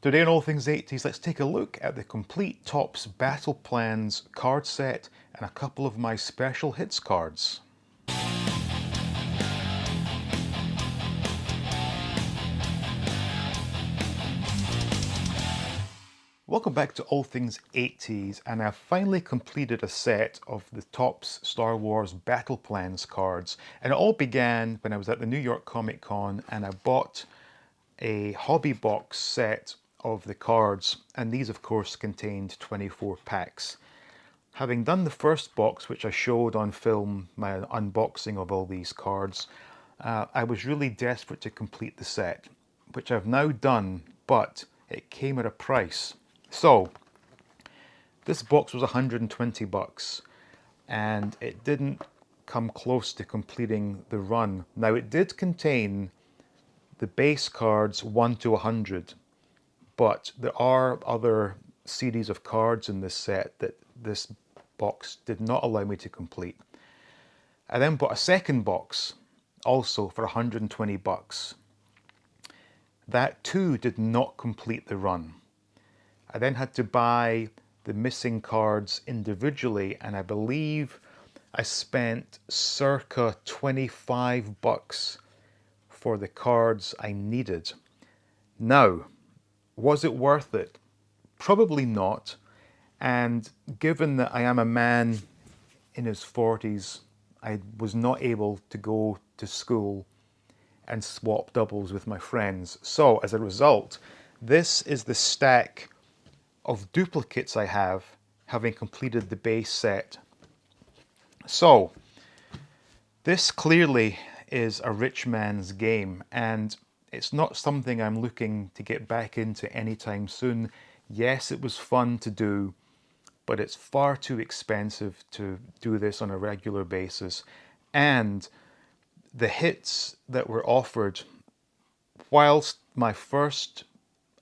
Today on All Things 80s, let's take a look at the complete Topps Battle Plans card set and a couple of my special hits cards. Welcome back to All Things 80s, and I've finally completed a set of the Topps Star Wars Battle Plans cards. And it all began when I was at the New York Comic Con and I bought a hobby box set of the cards, and these of course contained 24 packs. Having done the first box, which I showed on film, my unboxing of all these cards, I was really desperate to complete the set, which I've now done, but it came at a price. So, this box was 120 bucks, and it didn't come close to completing the run. Now, it did contain the base cards 1 to 100, but there are other series of cards in this set that this box did not allow me to complete. I then bought a second box, also for 120 bucks. That too did not complete the run. I then had to buy the missing cards individually, and I believe I spent circa 25 bucks for the cards I needed. Now, was it worth it? Probably not. And given that I am a man in his 40s, I was not able to go to school and swap doubles with my friends. So as a result, this is the stack of duplicates I have, having completed the base set. So this clearly is a rich man's game, and it's not something I'm looking to get back into anytime soon. Yes, it was fun to do, but it's far too expensive to do this on a regular basis. And the hits that were offered, whilst my first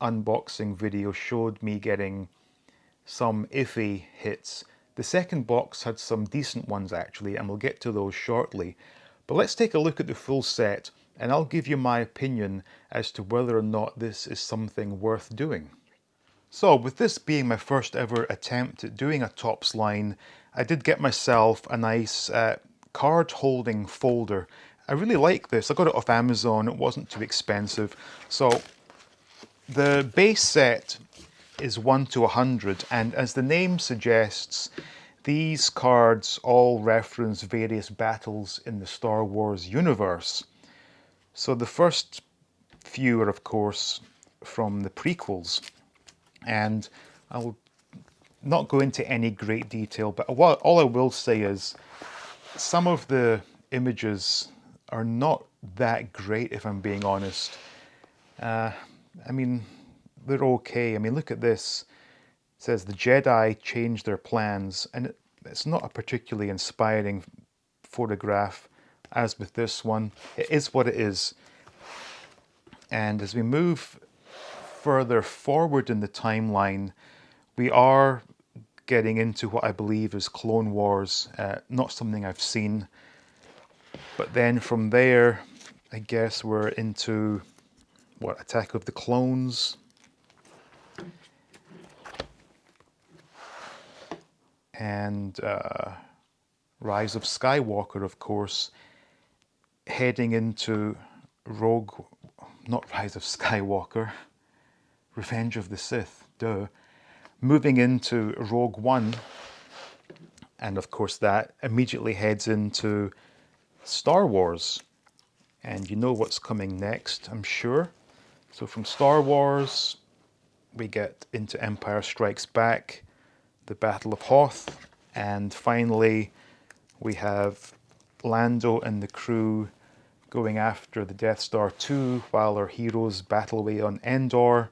unboxing video showed me getting some iffy hits, the second box had some decent ones actually, and we'll get to those shortly. But let's take a look at the full set, and I'll give you my opinion as to whether or not this is something worth doing. So with this being my first ever attempt at doing a Topps line, I did get myself a nice card holding folder. I really like this. I got it off Amazon. It wasn't too expensive. So the base set is 1 to 100, and as the name suggests, these cards all reference various battles in the Star Wars universe. So the first few are of course from the prequels, and I'll not go into any great detail, but all I will say is some of the images are not that great, if I'm being honest. I mean, they're okay. I mean, look at this. It says the Jedi changed their plans, and it's not a particularly inspiring photograph, as with this one. It is what it is. And as we move further forward in the timeline, we are getting into what I believe is Clone Wars, not something I've seen. But then from there, I guess we're into, what, Attack of the Clones? And Rise of Skywalker, of course, heading into not Rise of Skywalker, Revenge of the Sith, duh. Moving into Rogue One, and of course that immediately heads into Star Wars. And you know what's coming next, I'm sure. So from Star Wars, we get into Empire Strikes Back, the Battle of Hoth, and finally we have Lando and the crew going after the Death Star 2 while our heroes battle away on Endor,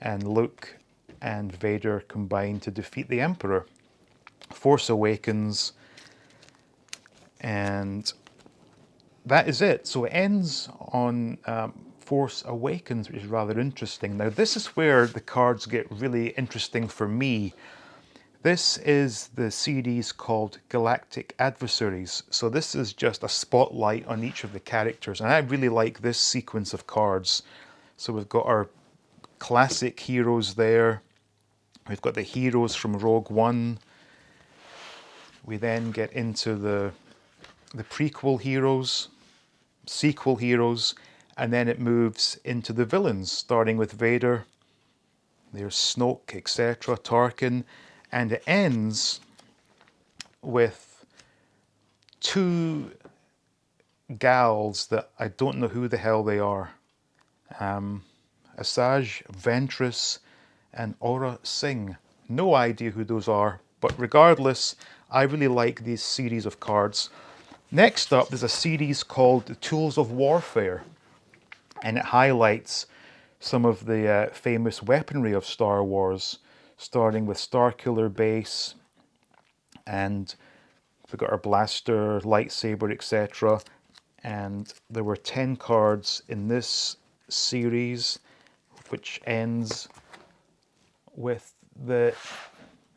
and Luke and Vader combine to defeat the Emperor. Force Awakens, and that is it. So it ends on Force Awakens, which is rather interesting. Now this is where the cards get really interesting for me. This is the series called Galactic Adversaries. So this is just a spotlight on each of the characters, and I really like this sequence of cards. So we've got our classic heroes there. We've got the heroes from Rogue One. We then get into the prequel heroes, sequel heroes, and then it moves into the villains, starting with Vader. There's Snoke, etc., Tarkin, and it ends with two gals that I don't know who the hell they are. Asajj Ventress and Aura Singh. No idea who those are, but regardless, I really like these series of cards. Next up, there's a series called The Tools of Warfare, and it highlights some of the famous weaponry of Star Wars, starting with Starkiller Base, and we've got our blaster, lightsaber, etc. And there were 10 cards in this series, which ends with the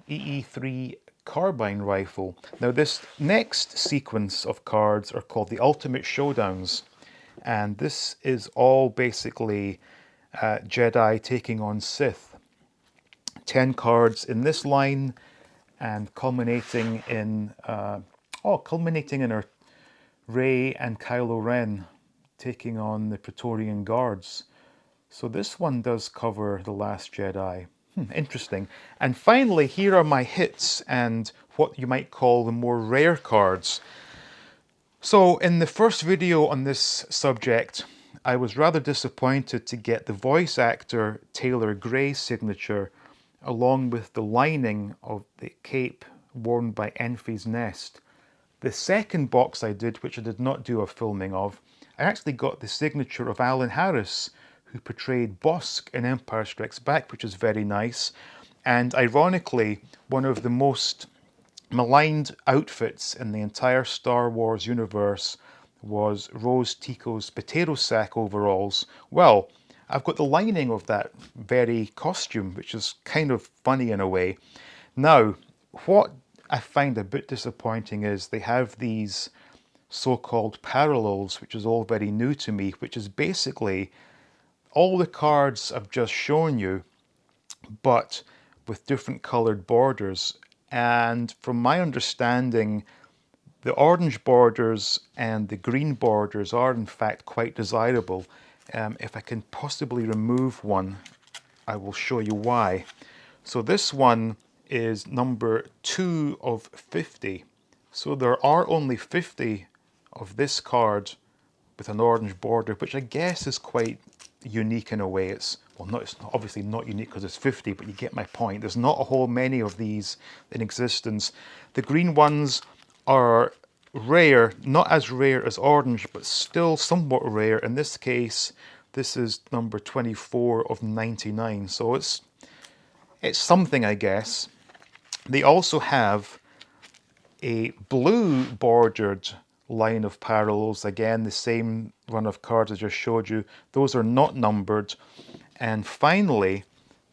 EE3 carbine rifle. Now this next sequence of cards are called the Ultimate Showdowns, and this is all basically Jedi taking on Sith. 10 cards in this line, and culminating in our Rey and Kylo Ren taking on the Praetorian Guards. So this one does cover The Last Jedi. Interesting. And finally, here are my hits and what you might call the more rare cards. So in the first video on this subject, I was rather disappointed to get the voice actor Taylor Gray's signature along with the lining of the cape worn by Enfys Nest. The second box I did, which I did not do a filming of, I actually got the signature of Alan Harris, who portrayed Bosk in Empire Strikes Back, which is very nice. And ironically, one of the most maligned outfits in the entire Star Wars universe was Rose Tico's potato sack overalls. Well, I've got the lining of that very costume, which is kind of funny in a way. Now, what I find a bit disappointing is they have these so-called parallels, which is all very new to me, which is basically all the cards I've just shown you, but with different colored borders. And from my understanding, the orange borders and the green borders are in fact quite desirable. If I can possibly remove one, I will show you why. So this one is number 2 of 50. So there are only 50 of this card with an orange border, which I guess is quite unique in a way. It's obviously not unique because it's 50, but you get my point. There's not a whole many of these in existence. The green ones are rare, not as rare as orange, but still somewhat rare. In this case, this is number 24 of 99, so it's something, I guess. They also have a blue bordered line of parallels. Again, the same run of cards I just showed you. Those are not numbered. And finally,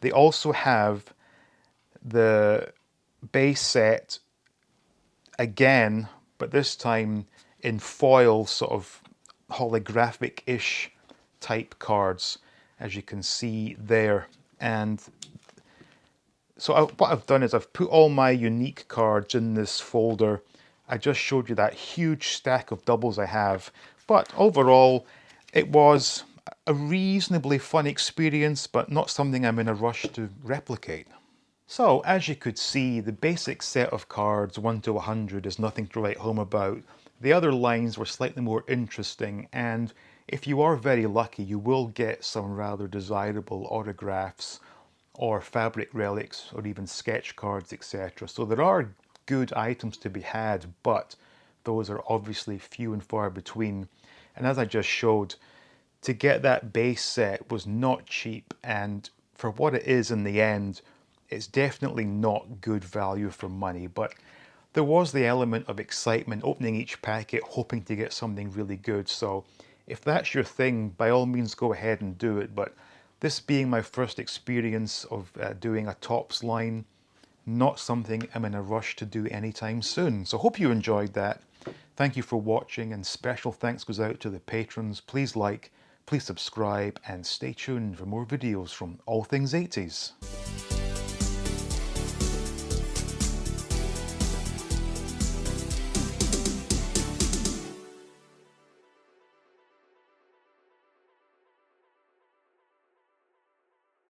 they also have the base set again, but this time in foil, sort of holographic-ish type cards, as you can see there. And so what I've done is I've put all my unique cards in this folder. I just showed you that huge stack of doubles I have. But overall, it was a reasonably fun experience, but not something I'm in a rush to replicate. So, as you could see, the basic set of cards 1 to 100 is nothing to write home about. The other lines were slightly more interesting, and if you are very lucky, you will get some rather desirable autographs or fabric relics or even sketch cards, etc. So there are good items to be had, but those are obviously few and far between. And as I just showed, to get that base set was not cheap, and for what it is in the end, it's definitely not good value for money. But there was the element of excitement opening each packet, hoping to get something really good. So if that's your thing, by all means go ahead and do it. But this being my first experience of doing a tops line, not something I'm in a rush to do anytime soon. So hope you enjoyed that. Thank you for watching, and special thanks goes out to the patrons. Please like, Please subscribe and stay tuned for more videos from All Things 80s.